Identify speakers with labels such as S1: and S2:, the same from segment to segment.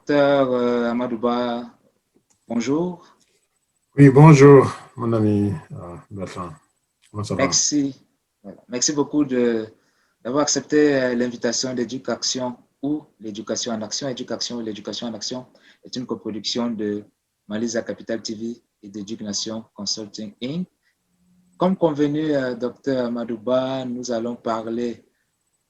S1: Docteur Amadouba, bonjour.
S2: Oui, bonjour, mon ami Bertrand. Comment ça va?
S1: Merci. Voilà. Merci beaucoup d'avoir accepté l'invitation d'Éducation ou l'éducation en action. Éducation ou l'éducation en action est une coproduction de Malisa Capital TV et d'Éducation Consulting Inc. Comme convenu, Docteur Amadouba, nous allons parler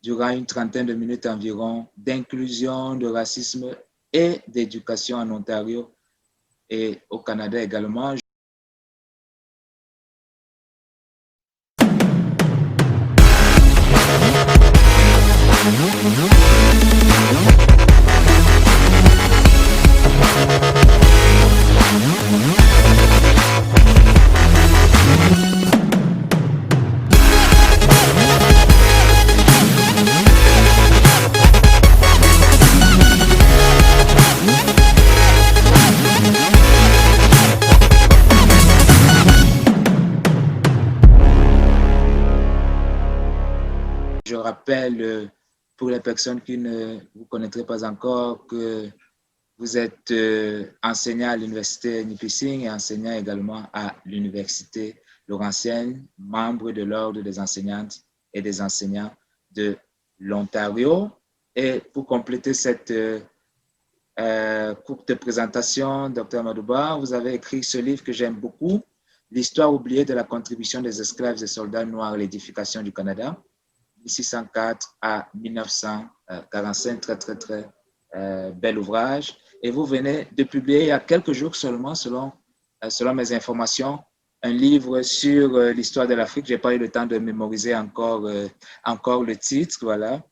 S1: durant une trentaine de minutes environ d'inclusion, de racisme et d'éducation en Ontario et au Canada également. Je rappelle pour les personnes qui ne vous connaîtraient pas encore que vous êtes enseignant à l'université Nipissing et enseignant également à l'université Laurentienne, membre de l'Ordre des enseignantes et des enseignants de l'Ontario. Et pour compléter cette courte présentation, Dr Madouba, vous avez écrit ce livre que j'aime beaucoup, L'histoire oubliée de la contribution des esclaves et soldats noirs à l'édification du Canada, 1604 à 1945, très bel ouvrage. Et vous venez de publier il y a quelques jours seulement, selon mes informations, un livre sur l'histoire de l'Afrique. Je n'ai pas eu le temps de mémoriser encore le titre. Voilà.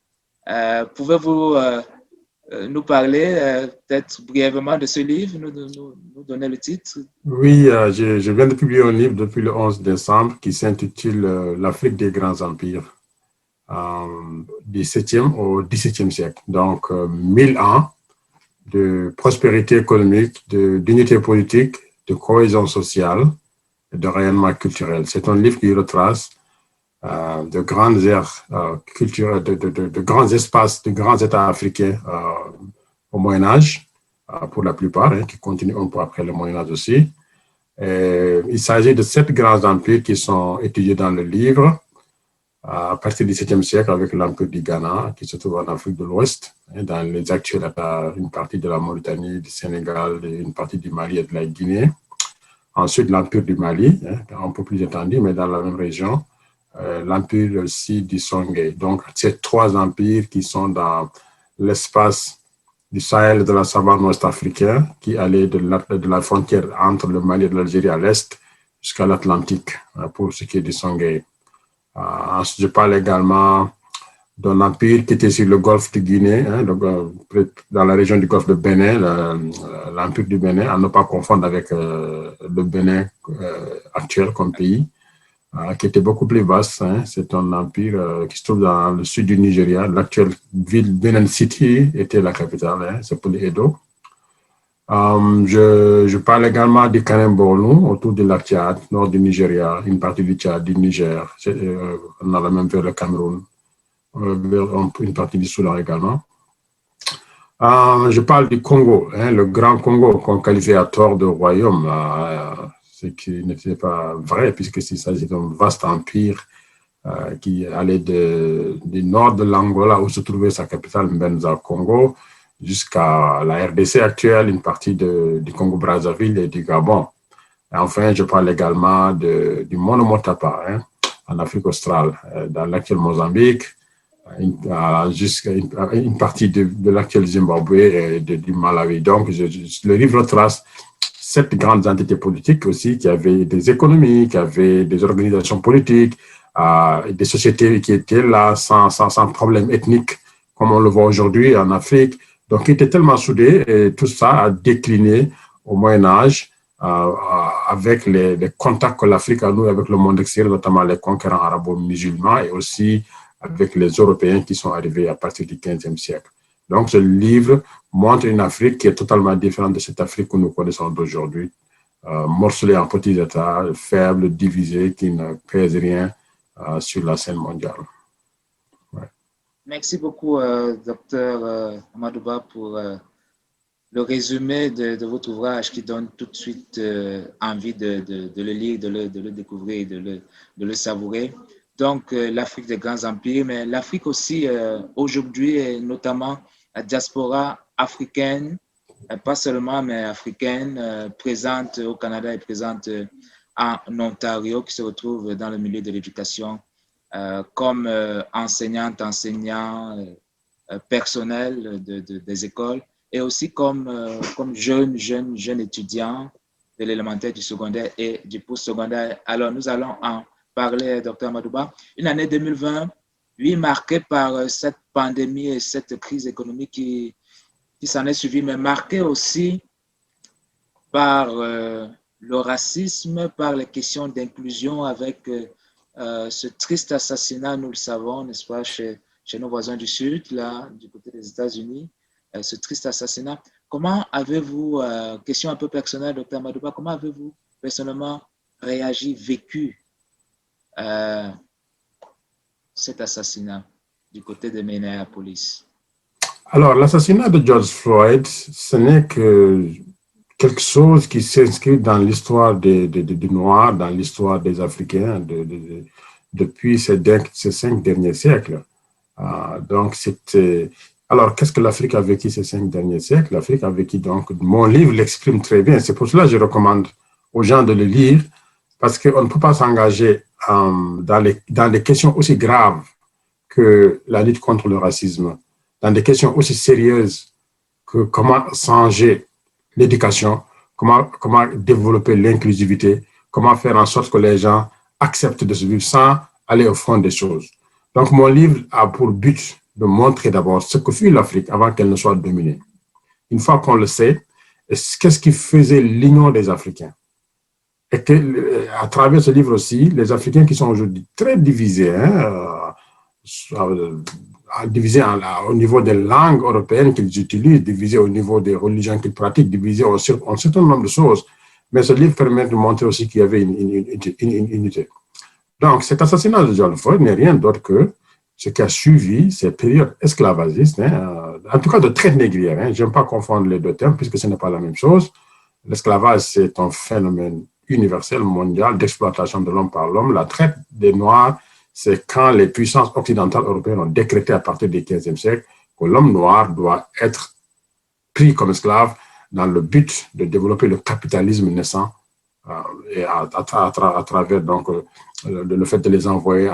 S1: Pouvez-vous nous parler peut-être brièvement de ce livre, nous donner le titre?
S2: Oui, je viens de publier un livre depuis le 11 décembre qui s'intitule L'Afrique des grands empires du 7e au XVIIe siècle. Donc, 1000 ans de prospérité économique, d'unité politique, de cohésion sociale et de rayonnement culturel. C'est un livre qui retrace de grandes aires culturelles, de grands espaces, de grands États africains au Moyen-Âge, pour la plupart, qui continuent un peu après le Moyen-Âge aussi. Il s'agit de 7 grands empires qui sont étudiés dans le livre, à partir du 7e siècle avec l'empire du Ghana, qui se trouve en Afrique de l'Ouest, dans les actuels États, une partie de la Mauritanie, du Sénégal, une partie du Mali et de la Guinée. Ensuite, l'empire du Mali, un peu plus étendu, mais dans la même région, l'empire aussi du Songhai. Donc, ces 3 empires qui sont dans l'espace du Sahel et de la savane ouest-africaine, qui allaient de la frontière entre le Mali et l'Algérie à l'est jusqu'à l'Atlantique, pour ce qui est du Songhai. Ensuite, je parle également d'un empire qui était sur le golfe de Guinée, dans la région du golfe de Bénin, l'empire du Bénin, à ne pas confondre avec le Bénin actuel comme pays, qui était beaucoup plus vaste. C'est un empire qui se trouve dans le sud du Nigeria. L'actuelle ville Benin City était la capitale, c'est pour les Edo. Je parle également du Kanem-Bornou, autour du lac Tchad, nord du Nigeria, une partie du Tchad, du Niger, on a même vers le Cameroun, une partie du Soudan également. Je parle du Congo, le grand Congo, qu'on qualifiait à tort de royaume, ce qui n'était pas vrai, puisque il s'agit d'un vaste empire qui allait du nord de l'Angola, où se trouvait sa capitale, Mbenza, Congo, jusqu'à la RDC actuelle, une partie du Congo-Brazzaville et du Gabon. Et enfin, je parle également du Monomotapa, en Afrique australe, dans l'actuel Mozambique, jusqu'à une partie de l'actuel Zimbabwe et du Malawi. Donc, le livre trace 7 grandes entités politiques aussi qui avaient des économies, qui avaient des organisations politiques, des sociétés qui étaient là sans problème ethnique, comme on le voit aujourd'hui en Afrique. Donc, qui étaient tellement soudés et tout ça a décliné au Moyen-Âge avec les contacts que l'Afrique a noués avec le monde extérieur, notamment les conquérants arabo-musulmans et aussi avec les Européens qui sont arrivés à partir du XVe siècle. Donc, ce livre montre une Afrique qui est totalement différente de cette Afrique que nous connaissons d'aujourd'hui, morcelée en petits États, faibles, divisés, qui ne pèsent rien sur la scène mondiale.
S1: Merci beaucoup, docteur Amadouba, pour le résumé de votre ouvrage qui donne tout de suite envie de le lire, de le découvrir, de le savourer. Donc, l'Afrique des grands empires, mais l'Afrique aussi, aujourd'hui, et notamment la diaspora africaine, pas seulement, mais africaine, présente au Canada et présente en Ontario, qui se retrouve dans le milieu de l'éducation comme enseignante, enseignant, personnel des écoles et aussi comme jeune étudiant de l'élémentaire, du secondaire et du postsecondaire. Alors, nous allons en parler, Dr. Madouba. Une année 2020, oui, marquée par cette pandémie et cette crise économique qui s'en est suivie, mais marquée aussi par le racisme, par les questions d'inclusion avec ce triste assassinat, nous le savons, n'est-ce pas, chez nos voisins du Sud, là, du côté des États-Unis, ce triste assassinat. Comment avez-vous, question un peu personnelle, Dr. Madouba, comment avez-vous personnellement réagi, vécu euh, cet assassinat du côté de Minneapolis?
S2: Alors, l'assassinat de George Floyd, ce n'est que quelque chose qui s'inscrit dans l'histoire des Noirs, dans l'histoire des Africains depuis ces 5 derniers siècles. Donc, c'était. Alors, qu'est-ce que l'Afrique a vécu ces 5 derniers siècles? L'Afrique a vécu, donc, mon livre l'exprime très bien. C'est pour cela que je recommande aux gens de le lire, parce qu'on ne peut pas s'engager dans les questions aussi graves que la lutte contre le racisme, dans des questions aussi sérieuses que comment changer l'éducation, comment développer l'inclusivité, comment faire en sorte que les gens acceptent de se vivre sans aller au fond des choses. Donc, mon livre a pour but de montrer d'abord ce que fut l'Afrique avant qu'elle ne soit dominée. Une fois qu'on le sait, qu'est-ce qui faisait l'union des Africains? Et que, à travers ce livre aussi, les Africains qui sont aujourd'hui très divisés, divisés au niveau des langues européennes qu'ils utilisent, divisés au niveau des religions qu'ils pratiquent, divisés en un certain nombre de choses. Mais ce livre permet de montrer aussi qu'il y avait une unité. Donc, cet assassinat de George Floyd n'est rien d'autre que ce qui a suivi ces périodes esclavagistes, en tout cas de traite négrière. Je n'aime pas confondre les deux termes puisque ce n'est pas la même chose. L'esclavage, c'est un phénomène universel, mondial, d'exploitation de l'homme par l'homme. La traite des Noirs, c'est quand les puissances occidentales européennes ont décrété à partir du XVe siècle que l'homme noir doit être pris comme esclave dans le but de développer le capitalisme naissant et à travers donc, le fait de les envoyer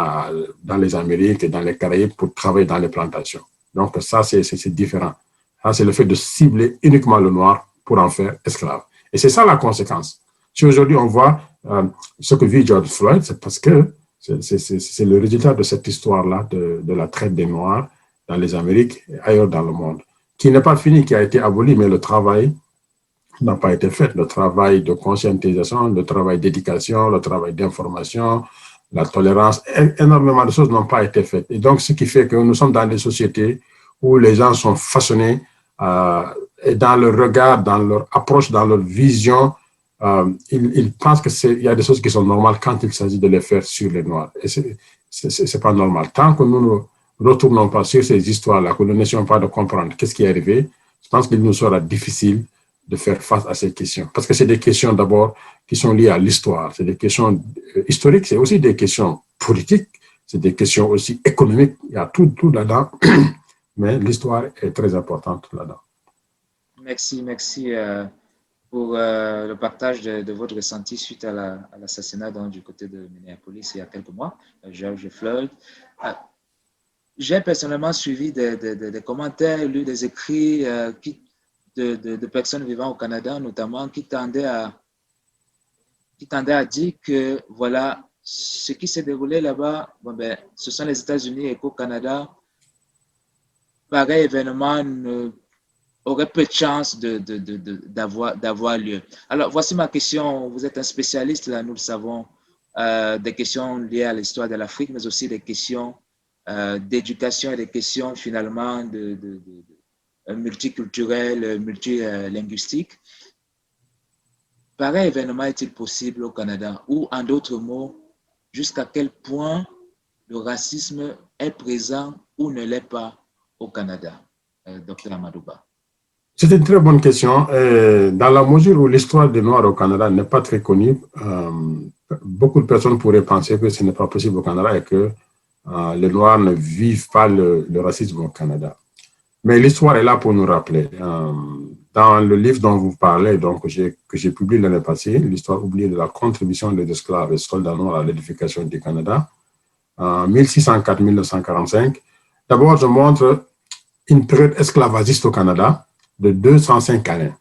S2: dans les Amériques et dans les Caraïbes pour travailler dans les plantations. Donc ça, c'est différent. Ça, c'est le fait de cibler uniquement le noir pour en faire esclave. Et c'est ça la conséquence. Si aujourd'hui on voit ce que vit George Floyd, c'est parce que c'est le résultat de cette histoire-là de la traite des Noirs dans les Amériques et ailleurs dans le monde, qui n'est pas fini, qui a été aboli, mais le travail n'a pas été fait. Le travail de conscientisation, le travail d'éducation, le travail d'information, la tolérance, énormément de choses n'ont pas été faites. Et donc, ce qui fait que nous sommes dans des sociétés où les gens sont façonnés et dans leur regard, dans leur approche, dans leur vision, ils pensent qu'il y a des choses qui sont normales quand il s'agit de les faire sur les Noirs. Et c'est pas normal. Tant que nous ne retournons pas sur ces histoires-là, que nous n'essayons pas de comprendre qu'est-ce qui est arrivé, je pense qu'il nous sera difficile de faire face à ces questions. Parce que c'est des questions d'abord qui sont liées à l'histoire, c'est des questions historiques, c'est aussi des questions politiques, c'est des questions aussi économiques, il y a tout là-dedans, mais l'histoire est très importante là-dedans.
S1: Merci pour le partage de votre ressenti suite à l'assassinat du côté de Minneapolis il y a quelques mois, George Floyd. J'ai personnellement suivi des commentaires, lu des écrits de personnes vivant au Canada, notamment, qui tendaient à dire que, voilà, ce qui s'est déroulé là-bas, bon ben, ce sont les États-Unis et qu'au Canada, pareil événement aurait peu de chances d'avoir lieu. Alors, voici ma question. Vous êtes un spécialiste, là, nous le savons, des questions liées à l'histoire de l'Afrique, mais aussi des questions d'éducation et des questions, finalement, multiculturelles, multilinguistiques. Pareil événement est-il possible au Canada? Ou, en d'autres mots, jusqu'à quel point le racisme est présent ou ne l'est pas au Canada, Dr. Amadouba?
S2: C'est une très bonne question. Dans la mesure où l'histoire des Noirs au Canada n'est pas très connue, beaucoup de personnes pourraient penser que ce n'est pas possible au Canada et que les Noirs ne vivent pas le racisme au Canada. Mais l'histoire est là pour nous rappeler. Dans le livre dont vous parlez, donc, que j'ai publié l'année passée, l'histoire oubliée de la contribution des esclaves et soldats noirs à l'édification du Canada, en 1604-1945, d'abord, je montre une période esclavagiste au Canada de 205 années,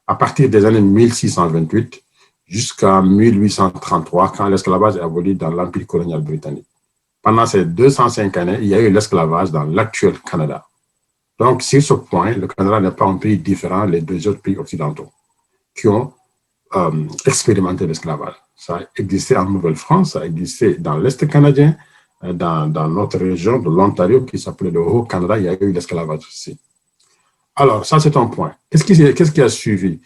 S2: à partir des années 1628 jusqu'à 1833, quand l'esclavage est aboli dans l'Empire colonial britannique. Pendant ces 205 années, il y a eu l'esclavage dans l'actuel Canada. Donc, sur ce point, le Canada n'est pas un pays différent des deux autres pays occidentaux qui ont expérimenté l'esclavage. Ça a existé en Nouvelle-France, ça a existé dans l'Est canadien, dans notre région de l'Ontario qui s'appelait le Haut-Canada, il y a eu l'esclavage aussi. Alors, ça, c'est un point. Qu'est-ce qui a suivi?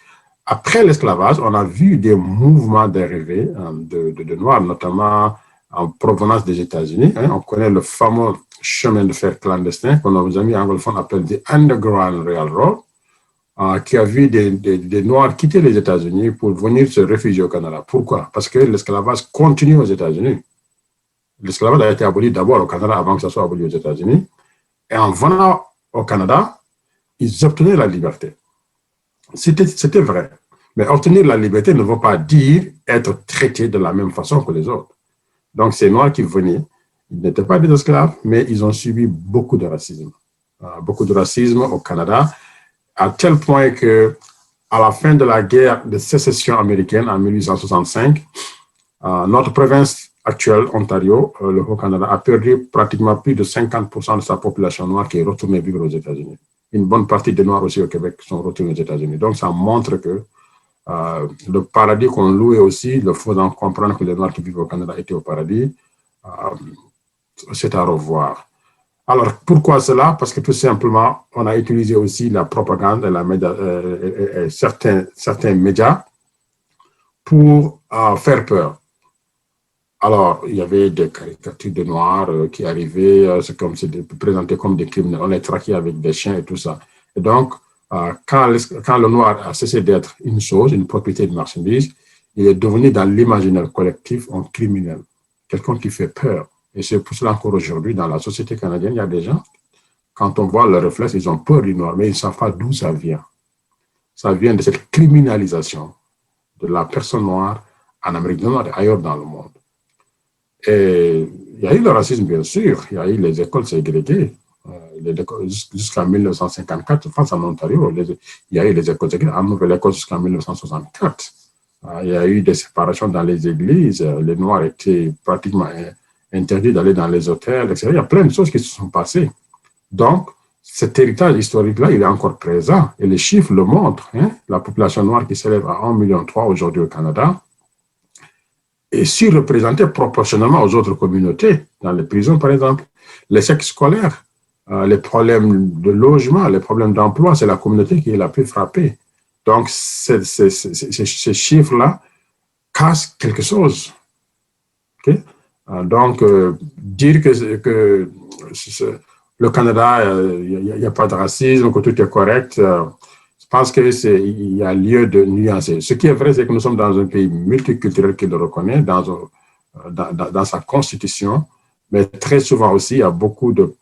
S2: Après l'esclavage, on a vu des mouvements d'arrivée de Noirs, notamment en provenance des États-Unis. On connaît le fameux chemin de fer clandestin que nos amis anglophones appellent the Underground Railroad, qui a vu des Noirs quitter les États-Unis pour venir se réfugier au Canada. Pourquoi? Parce que l'esclavage continue aux États-Unis. L'esclavage a été aboli d'abord au Canada avant que ça soit aboli aux États-Unis. Et en venant au Canada, ils obtenaient la liberté. C'était vrai. Mais obtenir la liberté ne veut pas dire être traité de la même façon que les autres. Donc, ces Noirs qui venaient, ils n'étaient pas des esclaves, mais ils ont subi beaucoup de racisme. Beaucoup de racisme au Canada, à tel point que, à la fin de la guerre de sécession américaine en 1865, notre province actuelle, Ontario, le Haut-Canada, a perdu pratiquement plus de 50% de sa population noire qui est retournée vivre aux États-Unis. Une bonne partie des Noirs aussi au Québec sont retournés aux États-Unis. Donc, ça montre que le paradis qu'on louait aussi, le faisant comprendre que les Noirs qui vivent au Canada étaient au paradis, c'est à revoir. Alors, pourquoi cela? Parce que tout simplement, on a utilisé aussi la propagande et certains médias pour faire peur. Alors, il y avait des caricatures de Noirs qui arrivaient, c'est présenté comme des criminels. On les traquait avec des chiens et tout ça. Et donc, quand le Noir a cessé d'être une chose, une propriété de marchandise, il est devenu dans l'imaginaire collectif un criminel, quelqu'un qui fait peur. Et c'est pour cela qu'encore aujourd'hui, dans la société canadienne, il y a des gens, quand on voit le réflexe, ils ont peur du Noir, mais ils ne savent pas d'où ça vient. Ça vient de cette criminalisation de la personne noire en Amérique du Nord et ailleurs dans le monde. Et il y a eu le racisme, bien sûr. Il y a eu les écoles ségrégées. Jusqu'en 1954, je pense en Ontario, il y a eu les écoles ségrégées. En Nouvelle-Écosse jusqu'en 1964. Il y a eu des séparations dans les églises. Les Noirs étaient pratiquement interdits d'aller dans les hôtels, etc. Il y a plein de choses qui se sont passées. Donc, cet héritage historique-là, il est encore présent. Et les chiffres le montrent. La population noire qui s'élève à 1,3 million aujourd'hui au Canada est surreprésentée proportionnellement aux autres communautés, dans les prisons, par exemple. L'échec scolaire, les problèmes de logement, les problèmes d'emploi, c'est la communauté qui est la plus frappée. Donc, ces chiffres-là cassent quelque chose. Okay? Donc, dire que le Canada, il n'y a pas de racisme, que tout est correct, je pense qu'il y a lieu de nuancer. Ce qui est vrai, c'est que nous sommes dans un pays multiculturel qui le reconnaît dans sa constitution, mais très souvent aussi, il y a beaucoup de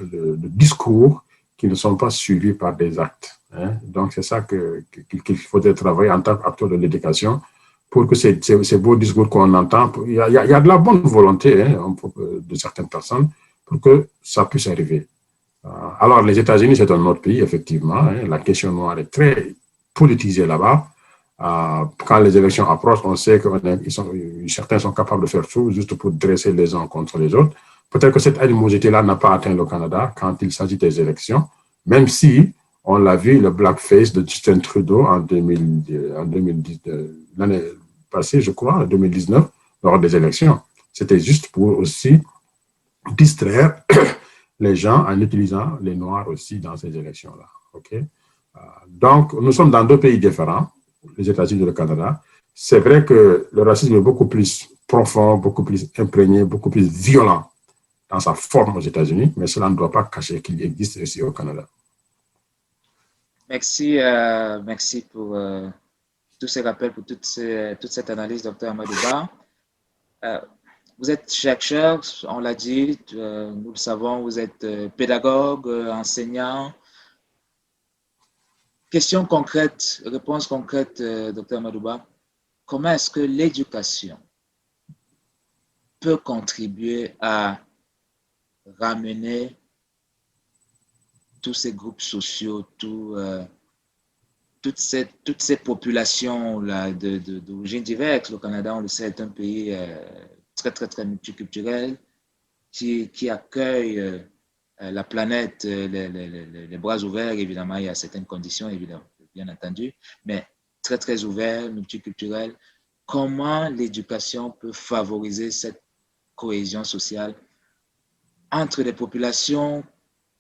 S2: discours qui ne sont pas suivis par des actes. Donc, c'est ça qu'il faudrait travailler en tant qu'acteur de l'éducation pour que ces beaux discours qu'on entend, il y a de la bonne volonté de certaines personnes pour que ça puisse arriver. Alors, les États-Unis, c'est un autre pays, effectivement. La question noire est très politisée là-bas. Quand les élections approchent, on sait que certains sont capables de faire tout juste pour dresser les uns contre les autres. Peut-être que cette animosité-là n'a pas atteint le Canada quand il s'agit des élections, même si on l'a vu, le blackface de Justin Trudeau en 2010, l'année passée, je crois, en 2019, lors des élections. C'était juste pour aussi distraire les gens en utilisant les Noirs aussi dans ces élections-là. Okay? Donc, nous sommes dans deux pays différents, les États-Unis et le Canada. C'est vrai que le racisme est beaucoup plus profond, beaucoup plus imprégné, beaucoup plus violent dans sa forme aux États-Unis, mais cela ne doit pas cacher qu'il existe aussi au Canada.
S1: Merci, merci pour tous ces rappels, pour toute cette analyse, docteur Amadouba. Vous êtes chercheur, on l'a dit, nous le savons, vous êtes pédagogue, enseignant. Question concrète, réponse concrète, docteur Amadouba. Comment est-ce que l'éducation peut contribuer à ramener tous ces groupes sociaux, toutes ces populations-là d'origine diverse? Le Canada, on le sait, est un pays très multiculturel qui accueille la planète les bras ouverts. Évidemment, il y a certaines conditions, évidemment, bien entendu, mais très ouvert, multiculturel. Comment l'éducation peut favoriser cette cohésion sociale entre les populations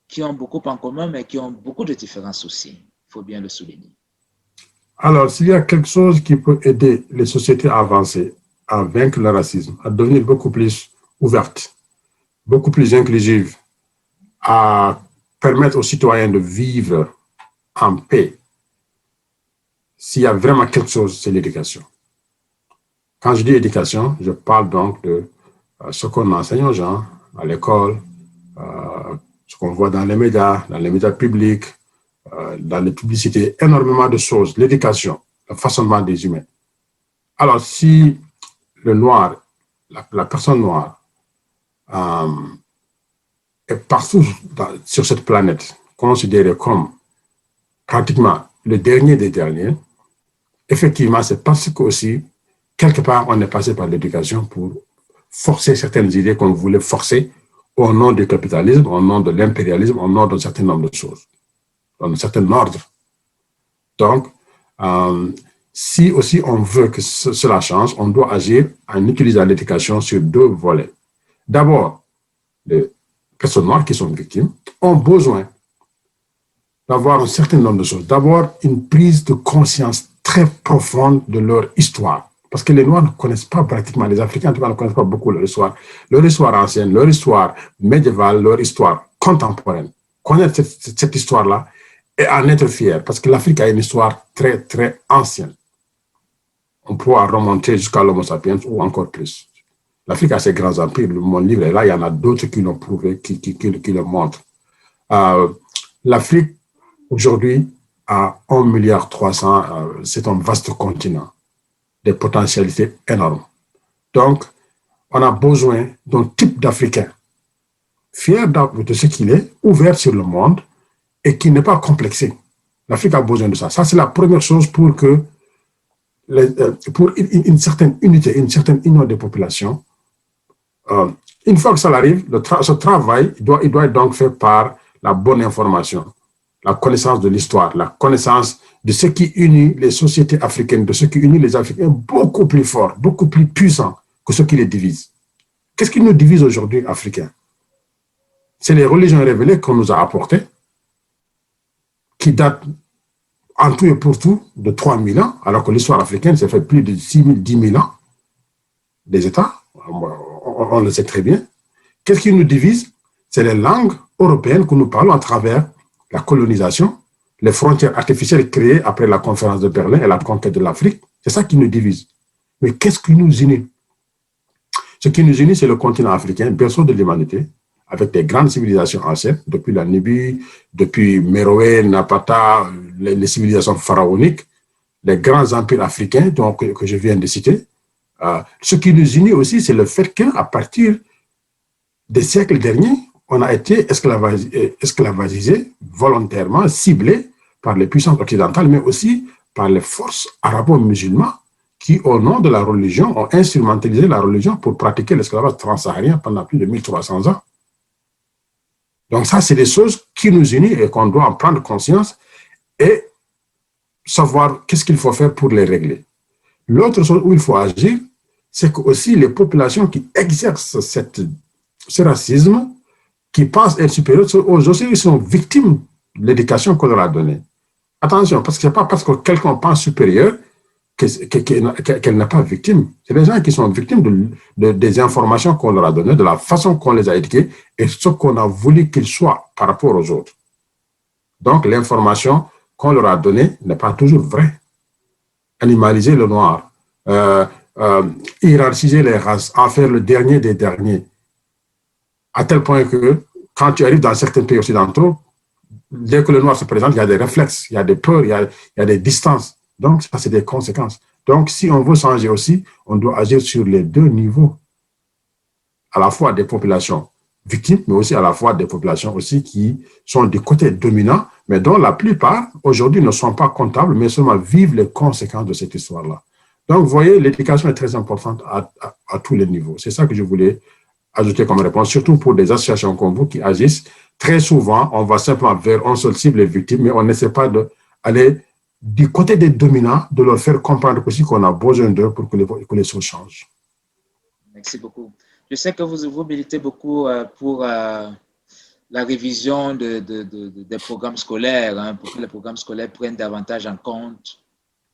S1: qui ont beaucoup en commun, mais qui ont beaucoup de différences aussi? Il faut bien le souligner.
S2: Alors, s'il y a quelque chose qui peut aider les sociétés à avancer, à vaincre le racisme, à devenir beaucoup plus ouvertes, beaucoup plus inclusives, à permettre aux citoyens de vivre en paix, s'il y a vraiment quelque chose, c'est l'éducation. Quand je dis éducation, je parle donc de ce qu'on enseigne aux gens à l'école, ce qu'on voit dans les médias publics, dans les publicités, énormément de choses, l'éducation, le façonnement des humains. Alors, si le noir, la personne noire, est partout sur cette planète, considérée comme pratiquement le dernier des derniers, effectivement, c'est parce qu'aussi, quelque part, on est passé par l'éducation pour forcer certaines idées qu'on voulait forcer au nom du capitalisme, au nom de l'impérialisme, au nom d'un certain nombre de choses, d'un certain ordre. Donc, si aussi on veut que cela change, on doit agir en utilisant l'éducation sur deux volets. D'abord, les personnes noires qui sont victimes ont besoin d'avoir un certain nombre de choses. D'abord, une prise de conscience très profonde de leur histoire. Parce que les Noirs ne connaissent pas pratiquement, les Africains en tout cas ne connaissent pas beaucoup leur histoire ancienne, leur histoire médiévale, leur histoire contemporaine. Connaître cette histoire-là et en être fier, parce que l'Afrique a une histoire très ancienne. On pourra remonter jusqu'à l'Homo sapiens ou encore plus. L'Afrique a ses grands empires, mon livre est là, il y en a d'autres qui l'ont prouvé, qui le montrent. L'Afrique, aujourd'hui, a 1,3 milliard, c'est un vaste continent, des potentialités énormes. Donc, on a besoin d'un type d'Africain fier de ce qu'il est, ouvert sur le monde et qui n'est pas complexé. L'Afrique a besoin de ça. Ça, c'est la première chose pour que pour une certaine unité, une certaine union des populations. Une fois que ça arrive, ce travail il doit être donc fait par la bonne information, la connaissance de l'histoire, la connaissance de ce qui unit les sociétés africaines, de ce qui unit les Africains beaucoup plus fort, beaucoup plus puissant que ce qui les divise. Qu'est-ce qui nous divise aujourd'hui, Africains? C'est les religions révélées qu'on nous a apportées, qui datent en tout et pour tout de 3000 ans, alors que l'histoire africaine s'est fait plus de 6 000, 10 000 ans. Des États, on le sait très bien. Qu'est-ce qui nous divise? C'est les langues européennes que nous parlons à travers la colonisation, les frontières artificielles créées après la conférence de Berlin et la conquête de l'Afrique. C'est ça qui nous divise. Mais qu'est-ce qui nous unit? Ce qui nous unit, c'est le continent africain, berceau de l'humanité, avec des grandes civilisations anciennes, depuis la Nubie, depuis Méroé, Napata, les civilisations pharaoniques, les grands empires africains donc, que je viens de citer. Ce qui nous unit aussi, c'est le fait qu'à partir des siècles derniers, on a été esclavagisé volontairement, ciblé par les puissances occidentales, mais aussi par les forces arabo-musulmanes qui, au nom de la religion, ont instrumentalisé la religion pour pratiquer l'esclavage transsaharien pendant plus de 1300 ans. Donc ça, c'est des choses qui nous unissent et qu'on doit en prendre conscience et savoir qu'est-ce qu'il faut faire pour les régler. L'autre chose où il faut agir, c'est que aussi les populations qui exercent ce racisme, qui pensent être supérieurs, aujourd'hui, ils sont victimes de l'éducation qu'on leur a donnée. Attention, parce que ce n'est pas parce que quelqu'un pense supérieur qu'elle n'est pas victime. C'est des gens qui sont victimes des informations qu'on leur a données, de la façon qu'on les a éduqués et ce qu'on a voulu qu'ils soient par rapport aux autres. Donc, l'information qu'on leur a donné n'est pas toujours vrai. Animaliser le noir, hiérarchiser les races, en faire le dernier des derniers, à tel point que quand tu arrives dans certains pays occidentaux, dès que le noir se présente, il y a des réflexes, il y a des peurs, il y a des distances. Donc, ça, c'est des conséquences. Donc, si on veut changer aussi, on doit agir sur les deux niveaux, à la fois des populations victimes, mais aussi à la fois des populations aussi qui sont du côté dominant, mais dont la plupart, aujourd'hui, ne sont pas comptables, mais seulement vivent les conséquences de cette histoire-là. Donc, vous voyez, l'éducation est très importante à tous les niveaux. C'est ça que je voulais ajouter comme réponse, surtout pour des associations comme vous qui agissent. Très souvent, on va simplement vers un seul cible, les victimes, mais on n'essaie pas d'aller du côté des dominants, de leur faire comprendre aussi qu'on a besoin d'eux pour que les choses changent.
S1: Merci beaucoup. Je sais que vous militez beaucoup pour la révision des programmes scolaires, hein, pour que les programmes scolaires prennent davantage en compte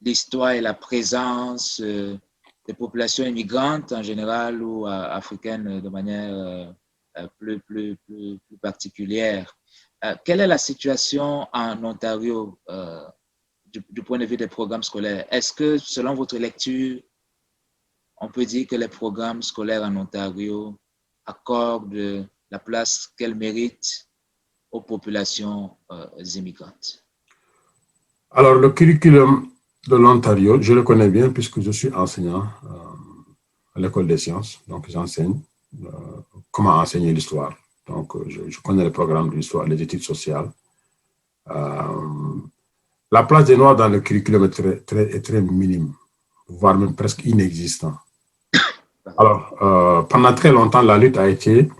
S1: l'histoire et la présence des populations immigrantes en général ou africaines de manière plus particulière. Quelle est la situation en Ontario du point de vue des programmes scolaires? Est-ce que, selon votre lecture, on peut dire que les programmes scolaires en Ontario accordent la place qu'elles méritent aux populations immigrantes?
S2: Alors, le curriculum de l'Ontario, je le connais bien puisque je suis enseignant à l'école des sciences. Donc, j'enseigne comment enseigner l'histoire. Donc, je connais le programme de l'histoire, les études sociales. La place des Noirs dans le curriculum est très minime, voire même presque inexistant. Alors, pendant très longtemps, la lutte a été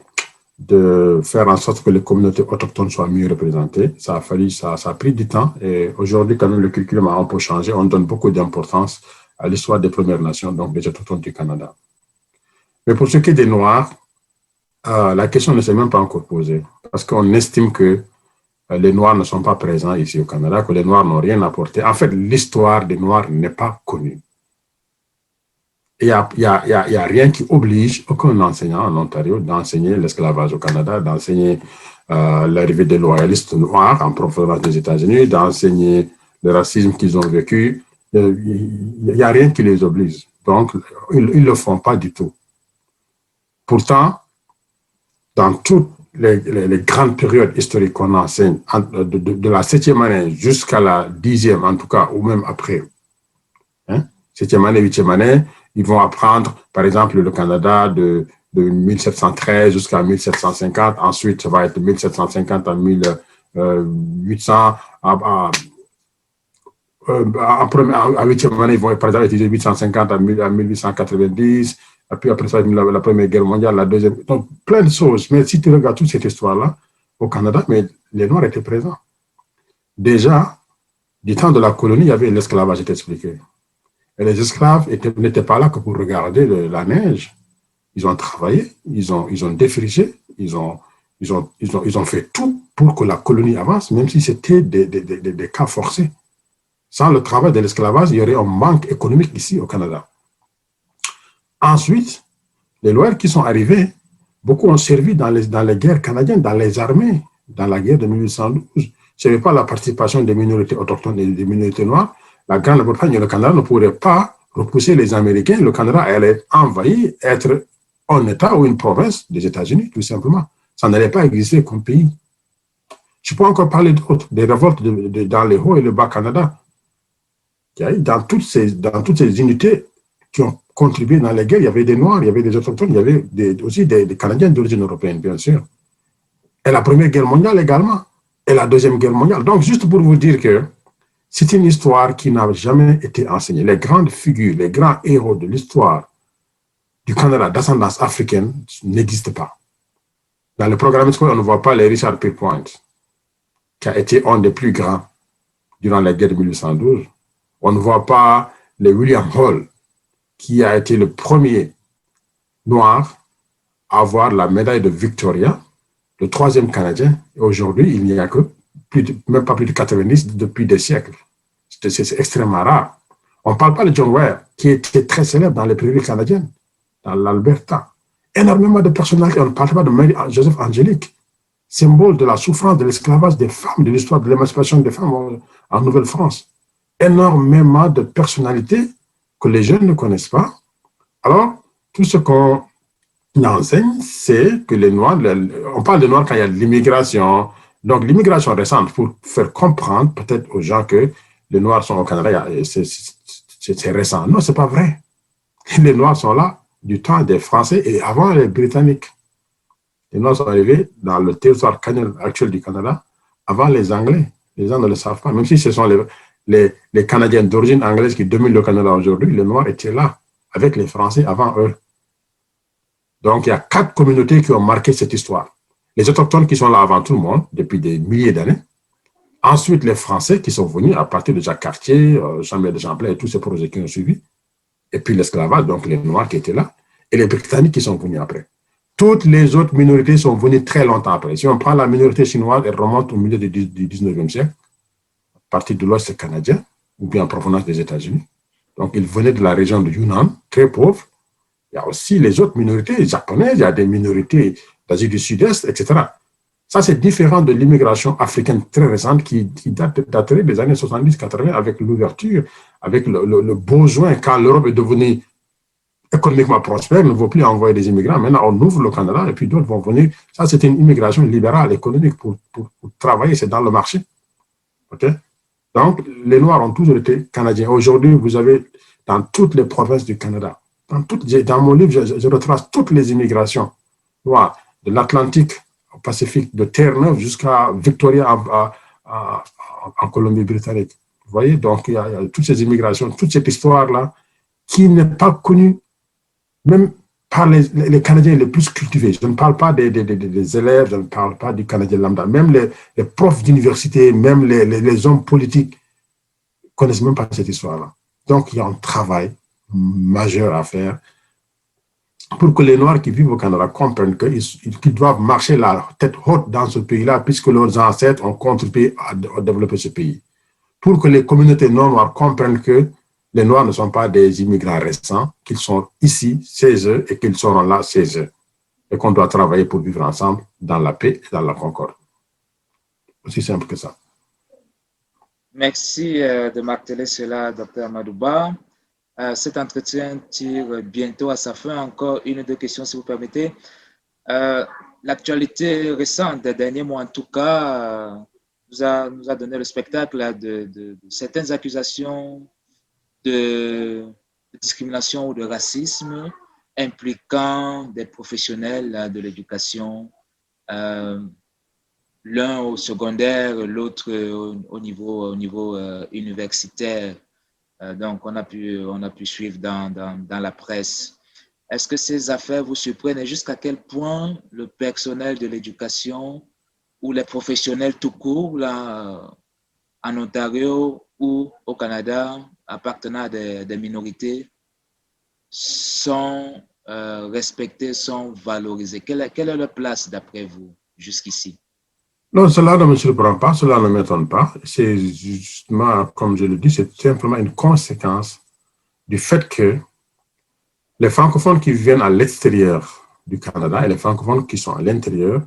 S2: de faire en sorte que les communautés autochtones soient mieux représentées. Ça a pris du temps et aujourd'hui, quand même, le curriculum a un peu changé. On donne beaucoup d'importance à l'histoire des Premières Nations, donc des autochtones du Canada. Mais pour ce qui est des Noirs, la question ne s'est même pas encore posée parce qu'on estime que les Noirs ne sont pas présents ici au Canada, que les Noirs n'ont rien apporté. En fait, l'histoire des Noirs n'est pas connue. Il n'y a rien qui oblige aucun enseignant en Ontario d'enseigner l'esclavage au Canada, d'enseigner l'arrivée des loyalistes noirs en provenance des États-Unis, d'enseigner le racisme qu'ils ont vécu. Il n'y a rien qui les oblige. Donc, ils ne le font pas du tout. Pourtant, dans toutes les grandes périodes historiques qu'on enseigne, de la 7e année jusqu'à la 10e, en tout cas, ou même après, 7e année, 8e année, ils vont apprendre, par exemple, le Canada de 1713 jusqu'à 1750. Ensuite, ça va être de 1750 à 1800. En 8e année, ils vont, par exemple, étudier 1850 à 1890. Et puis après ça, la Première Guerre mondiale, la Deuxième. Donc, plein de choses. Mais si tu regardes toute cette histoire-là, au Canada, mais les Noirs étaient présents. Déjà, du temps de la colonie, il y avait l'esclavage, était expliqué. Et les esclaves n'étaient pas là que pour regarder la neige. Ils ont travaillé, ils ont défriché, ils ont fait tout pour que la colonie avance, même si c'était des cas forcés. Sans le travail de l'esclavage, il y aurait un manque économique ici au Canada. Ensuite, les Noirs qui sont arrivés, beaucoup ont servi dans les guerres canadiennes, dans les armées, dans la guerre de 1812. Ce n'est pas la participation des minorités autochtones et des minorités noires. La Grande-Bretagne et le Canada ne pourraient pas repousser les Américains. Le Canada allait envahir, être un État ou une province des États-Unis, tout simplement. Ça n'allait pas exister comme pays. Je peux encore parler d'autres, des révoltes dans les Hauts et le Bas-Canada. Dans toutes ces unités qui ont contribué dans les guerres, il y avait des Noirs, il y avait des Autochtones, il y avait aussi des Canadiens d'origine européenne, bien sûr. Et la Première Guerre mondiale également. Et la Deuxième Guerre mondiale. Donc, juste pour vous dire que c'est une histoire qui n'a jamais été enseignée. Les grandes figures, les grands héros de l'histoire du Canada d'ascendance africaine n'existent pas. Dans le programme scolaire, on ne voit pas les Richard Pierpoint, qui a été un des plus grands durant la guerre de 1812. On ne voit pas les William Hall, qui a été le premier noir à avoir la médaille de Victoria, le 3e Canadien. Et aujourd'hui, il n'y a que même pas plus de 90 depuis des siècles. C'est extrêmement rare. On ne parle pas de John Ware, qui était très célèbre dans les prairies canadiennes, dans l'Alberta. Énormément de personnalités. On ne parle pas de Joseph Angélique, symbole de la souffrance de l'esclavage des femmes, de l'histoire de l'émancipation des femmes en Nouvelle-France. Énormément de personnalités que les jeunes ne connaissent pas. Alors, tout ce qu'on enseigne, c'est que les Noirs, on parle des Noirs quand il y a l'immigration. Donc, l'immigration récente, pour faire comprendre peut-être aux gens que les Noirs sont au Canada, c'est récent. Non, ce n'est pas vrai. Les Noirs sont là du temps des Français et avant les Britanniques. Les Noirs sont arrivés dans le territoire actuel du Canada avant les Anglais. Les gens ne le savent pas. Même si ce sont les Canadiens d'origine anglaise qui dominent le Canada aujourd'hui, les Noirs étaient là avec les Français avant eux. Donc, il y a 4 communautés qui ont marqué cette histoire. Les Autochtones qui sont là avant tout le monde, depuis des milliers d'années. Ensuite, les Français qui sont venus à partir de Jacques Cartier, Jean-Baptiste de Champlain et tous ces projets qui ont suivi. Et puis l'esclavage, donc les Noirs qui étaient là. Et les Britanniques qui sont venus après. Toutes les autres minorités sont venues très longtemps après. Si on prend la minorité chinoise, elle remonte au milieu du 19e siècle, à partir de l'Ouest canadien, ou bien en provenance des États-Unis. Donc, ils venaient de la région de Yunnan, très pauvre. Il y a aussi les autres minorités japonaises, il y a des minorités d'Asie du Sud-Est, etc. Ça, c'est différent de l'immigration africaine très récente qui daterait des années 70-80 avec l'ouverture, avec le besoin, quand l'Europe est devenue économiquement prospère, ne vaut plus envoyer des immigrants. Maintenant, on ouvre le Canada et puis d'autres vont venir. Ça, c'était une immigration libérale, économique pour travailler, c'est dans le marché. Okay? Donc, les Noirs ont toujours été Canadiens. Aujourd'hui, vous avez dans toutes les provinces du Canada, dans mon livre, je retrace toutes les immigrations noires, de l'Atlantique au Pacifique, de Terre-Neuve jusqu'à Victoria en Colombie-Britannique. Vous voyez, donc il y a toutes ces immigrations, toute cette histoire-là qui n'est pas connue même par les Canadiens les plus cultivés. Je ne parle pas des élèves, je ne parle pas du Canadien lambda. Même les profs d'université, même les hommes politiques ne connaissent même pas cette histoire-là. Donc, il y a un travail majeur à faire pour que les Noirs qui vivent au Canada comprennent qu'ils doivent marcher la tête haute dans ce pays-là, puisque leurs ancêtres ont contribué à développer ce pays. Pour que les communautés non-noires comprennent que les Noirs ne sont pas des immigrants récents, qu'ils sont ici, chez eux, et qu'ils seront là, chez eux. Et qu'on doit travailler pour vivre ensemble dans la paix et dans la concorde. Aussi simple que ça.
S1: Merci de marteler cela, Dr. Madouba. Cet entretien tire bientôt à sa fin. Encore une ou deux questions, si vous permettez. L'actualité récente des derniers mois, en tout cas, nous a donné le spectacle de certaines accusations de discrimination ou de racisme impliquant des professionnels de l'éducation, l'un au secondaire, l'autre au niveau universitaire. Donc, on a pu suivre dans la presse. Est-ce que ces affaires vous surprennent et jusqu'à quel point le personnel de l'éducation ou les professionnels tout court, là, en Ontario ou au Canada, appartenant à des minorités, sont respectés, sont valorisés? Quelle est leur place d'après vous jusqu'ici?
S2: Non, cela ne me surprend pas, cela ne m'étonne pas. C'est justement, comme je le dis, c'est simplement une conséquence du fait que les francophones qui viennent à l'extérieur du Canada et les francophones qui sont à l'intérieur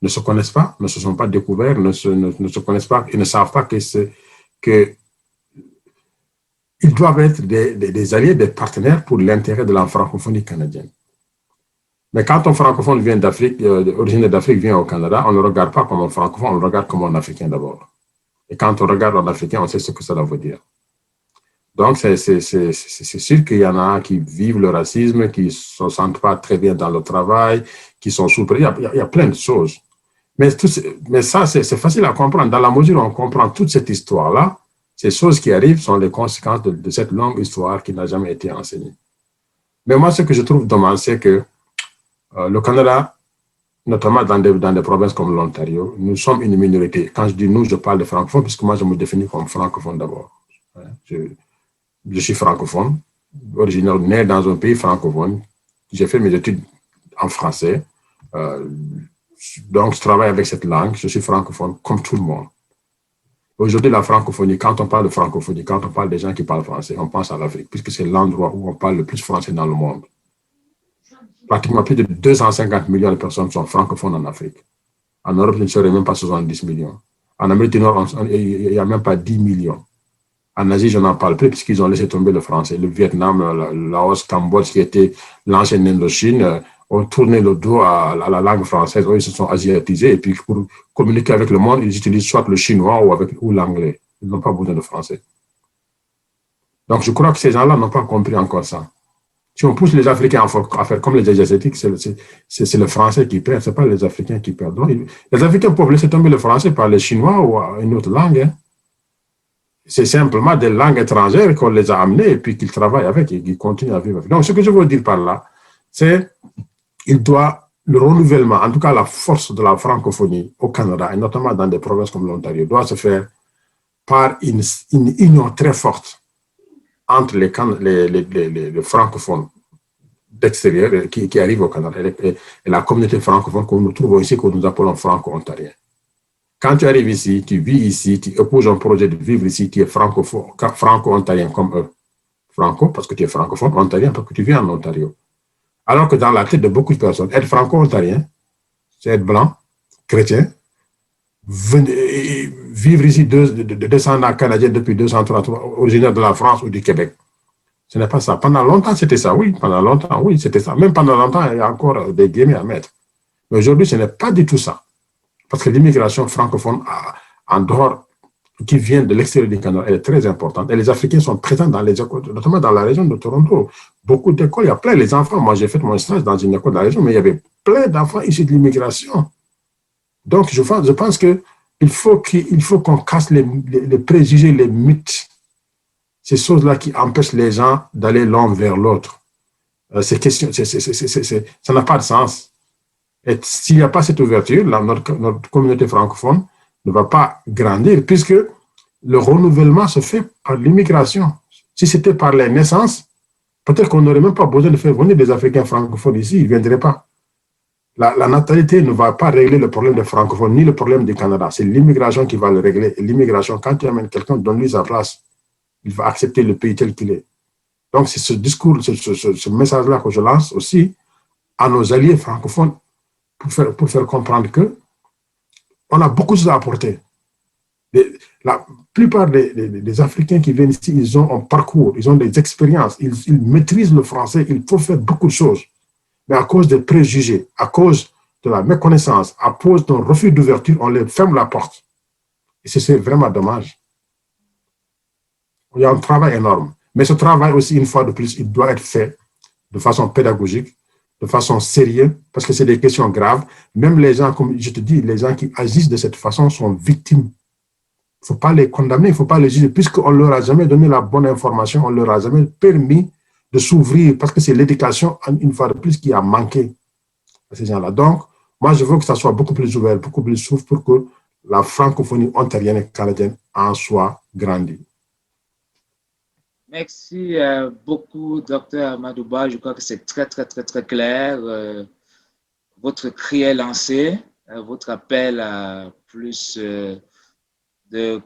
S2: ne se connaissent pas, ne se sont pas découverts, ne se connaissent pas et ne savent pas qu'ils doivent être des alliés, des partenaires pour l'intérêt de la francophonie canadienne. Mais quand un francophone vient d'Afrique, originaire d'Afrique, vient au Canada, on ne le regarde pas comme un francophone, on le regarde comme un Africain d'abord. Et quand on regarde un Africain, on sait ce que cela veut dire. Donc, c'est sûr qu'il y en a qui vivent le racisme, qui ne se sentent pas très bien dans le travail, qui sont sous pression. Il y a plein de choses. Mais ça, c'est facile à comprendre. Dans la mesure où on comprend toute cette histoire-là, ces choses qui arrivent sont les conséquences de cette longue histoire qui n'a jamais été enseignée. Mais moi, ce que je trouve dommage, c'est que le Canada, notamment dans des provinces comme l'Ontario, nous sommes une minorité. Quand je dis nous, je parle de francophones, puisque moi, je me définis comme francophone d'abord. Je suis francophone, originaire, né dans un pays francophone. J'ai fait mes études en français. Donc, je travaille avec cette langue. Je suis francophone comme tout le monde. Aujourd'hui, la francophonie, quand on parle de francophonie, quand on parle des gens qui parlent français, on pense à l'Afrique, puisque c'est l'endroit où on parle le plus français dans le monde. Pratiquement plus de 250 millions de personnes sont francophones en Afrique. En Europe, il ne serait même pas 70 millions. En Amérique du Nord, il n'y a même pas 10 millions. En Asie, je n'en parle plus puisqu'ils ont laissé tomber le français. Le Vietnam, le Laos, le Cambodge, qui était l'ancienne Indochine, ont tourné le dos à la langue française. Ils se sont asiatisés et puis pour communiquer avec le monde, ils utilisent soit le chinois ou l'anglais. Ils n'ont pas besoin de français. Donc, je crois que ces gens-là n'ont pas compris encore ça. Si on pousse les Africains à faire comme les Asiatiques, c'est le français qui perd, ce n'est pas les Africains qui perdent. Donc, les Africains peuvent laisser tomber le français par le chinois ou une autre langue. Hein. C'est simplement des langues étrangères qu'on les a amenées et puis qu'ils travaillent avec et qu'ils continuent à vivre avec. Donc, ce que je veux dire par là, c'est qu'il doit, le renouvellement, en tout cas la force de la francophonie au Canada, et notamment dans des provinces comme l'Ontario, doit se faire par une union très forte entre les francophones d'extérieur qui arrivent au Canada et la communauté francophone que nous trouvons ici, que nous appelons franco-ontariens. Quand tu arrives ici, tu vis ici, tu épouses un projet de vivre ici, tu es franco-ontarien comme eux. Franco, parce que tu es francophone, ontarien, parce que tu vis en Ontario. Alors que dans la tête de beaucoup de personnes, être franco-ontarien, c'est être blanc, chrétien, vivre ici descendant canadien depuis 233, originaire de la France ou du Québec. Ce n'est pas ça. Pendant longtemps, c'était ça, oui. Pendant longtemps, oui, c'était ça. Même pendant longtemps, il y a encore des guillemets à mettre. Mais aujourd'hui, ce n'est pas du tout ça. Parce que l'immigration francophone, en dehors, qui vient de l'extérieur du Canada, elle est très importante. Et les Africains sont présents dans les écoles, notamment dans la région de Toronto. Beaucoup d'écoles, il y a plein les enfants. Moi, j'ai fait mon stage dans une école de la région, mais il y avait plein d'enfants issus de l'immigration. Donc, je pense qu'il faut qu'on casse les préjugés, les mythes, ces choses-là qui empêchent les gens d'aller l'un vers l'autre. Ces questions, ça n'a pas de sens. Et s'il n'y a pas cette ouverture, notre communauté francophone ne va pas grandir, puisque le renouvellement se fait par l'immigration. Si c'était par les naissances, peut-être qu'on n'aurait même pas besoin de faire venir des Africains francophones ici, ils ne viendraient pas. La natalité ne va pas régler le problème des francophones, ni le problème du Canada. C'est l'immigration qui va le régler. Et l'immigration, quand tu amènes quelqu'un, donne-lui sa place. Il va accepter le pays tel qu'il est. Donc, c'est ce discours, ce message-là que je lance aussi à nos alliés francophones pour faire comprendre qu'on a beaucoup de choses à apporter. La plupart des Africains qui viennent ici, ils ont un parcours, ils ont des expériences, ils maîtrisent le français, il faut faire beaucoup de choses. Mais à cause des préjugés, à cause de la méconnaissance, à cause d'un refus d'ouverture, on les ferme la porte. Et c'est vraiment dommage. Il y a un travail énorme. Mais ce travail aussi, une fois de plus, il doit être fait de façon pédagogique, de façon sérieuse, parce que c'est des questions graves. Même les gens, comme je te dis, les gens qui agissent de cette façon sont victimes. Il ne faut pas les condamner, il ne faut pas les juger, puisqu'on ne leur a jamais donné la bonne information, on ne leur a jamais permis de s'ouvrir, parce que c'est l'éducation, une fois de plus, qui a manqué à ces gens-là. Donc, moi, je veux que ça soit beaucoup plus ouvert, beaucoup plus souple pour que la francophonie ontarienne et canadienne en soit grandie.
S1: Merci beaucoup, Dr. Amadouba. Je crois que c'est très clair. Votre cri est lancé, votre appel à plus de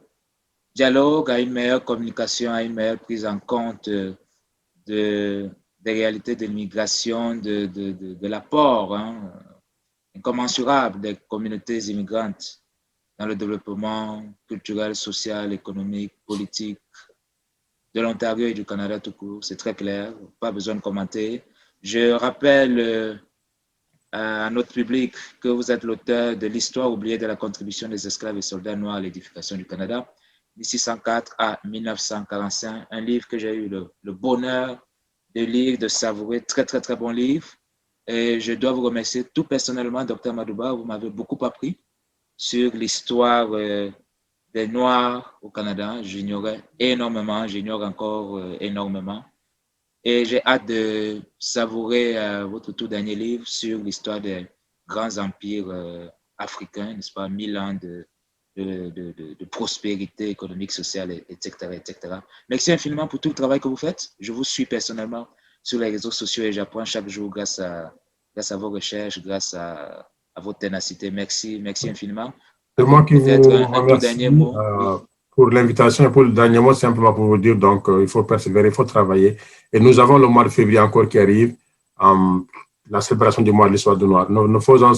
S1: dialogue, à une meilleure communication, à une meilleure prise en compte des réalités de l'immigration, de l'apport incommensurable des communautés immigrantes dans le développement culturel, social, économique, politique de l'Ontario et du Canada tout court. C'est très clair, pas besoin de commenter. Je rappelle à notre public que vous êtes l'auteur de l'histoire oubliée de la contribution des esclaves et soldats noirs à l'édification du Canada, 1604 à 1945, un livre que j'ai eu le bonheur de lire, de savourer, très bon livre. Et je dois vous remercier tout personnellement, Dr. Amadouba, vous m'avez beaucoup appris sur l'histoire des Noirs au Canada. J'ignorais énormément, j'ignore encore énormément. Et j'ai hâte de savourer votre tout dernier livre sur l'histoire des grands empires africains, n'est-ce pas, 1000 ans de prospérité économique, sociale, etc., etc. Merci infiniment pour tout le travail que vous faites. Je vous suis personnellement sur les réseaux sociaux et j'apprends chaque jour grâce à vos recherches, grâce à votre ténacité. Merci infiniment.
S2: C'est moi qui vous remercie pour l'invitation et pour le dernier mot, simplement pour vous dire, donc, il faut persévérer, il faut travailler. Et nous avons le mois de février encore qui arrive. la célébration du mois de l'histoire du Noir. Ne faisons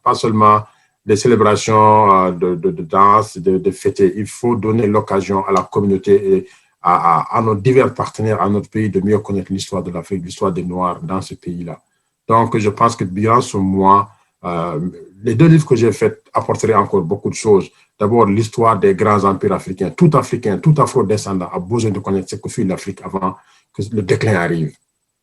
S2: pas seulement des célébrations de danse, de fêter. Il faut donner l'occasion à la communauté et à nos divers partenaires, à notre pays, de mieux connaître l'histoire de l'Afrique, l'histoire des Noirs dans ce pays-là. Donc, je pense que durant ce mois, les 2 livres que j'ai faits apporteraient encore beaucoup de choses. D'abord, l'histoire des grands empires africains. Tout Africain, tout Afro-descendant a besoin de connaître ce que fut l'Afrique avant que le déclin arrive.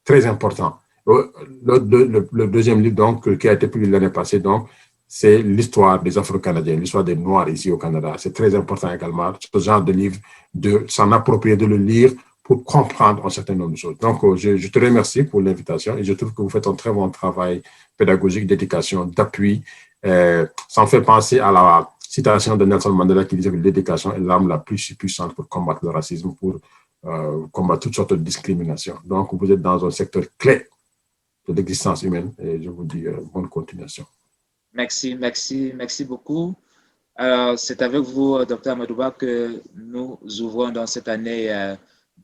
S2: Très important. Le deuxième livre, donc, qui a été publié l'année passée, donc, c'est l'histoire des Afro-Canadiens, l'histoire des Noirs ici au Canada. C'est très important également, ce genre de livre, de s'en approprier, de le lire pour comprendre un certain nombre de choses. Donc, je te remercie pour l'invitation et je trouve que vous faites un très bon travail pédagogique, d'éducation, d'appui. Ça me fait penser à la citation de Nelson Mandela qui disait que l'éducation est l'arme la plus puissante pour combattre le racisme, pour combattre toutes sortes de discriminations. Donc, vous êtes dans un secteur clé de l'existence humaine et je vous dis bonne continuation.
S1: Merci beaucoup. Alors, c'est avec vous, Dr. Amadouba, que nous ouvrons dans cette année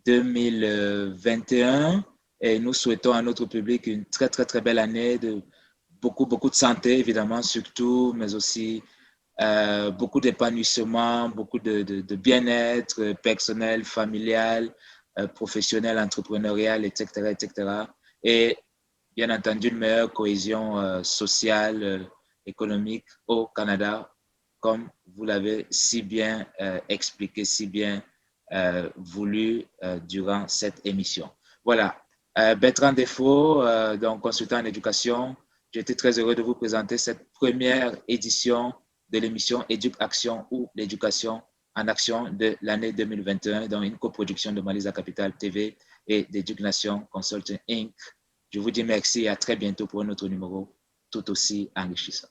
S1: 2021 et nous souhaitons à notre public une très, très, très belle année de beaucoup de santé, évidemment, surtout, mais aussi beaucoup d'épanouissement, beaucoup de bien-être personnel, familial, professionnel, entrepreneurial, etc., etc. Et bien entendu, une meilleure cohésion sociale, économique au Canada, comme vous l'avez si bien expliqué, si bien voulu durant cette émission. Voilà. Bertrand Défaut, donc consultant en éducation, j'étais très heureux de vous présenter cette première édition de l'émission Éduc Action ou l'éducation en action de l'année 2021 dans une coproduction de Malisa Capital TV et d'Éducation Consulting Inc. Je vous dis merci et à très bientôt pour un autre numéro tout aussi enrichissant.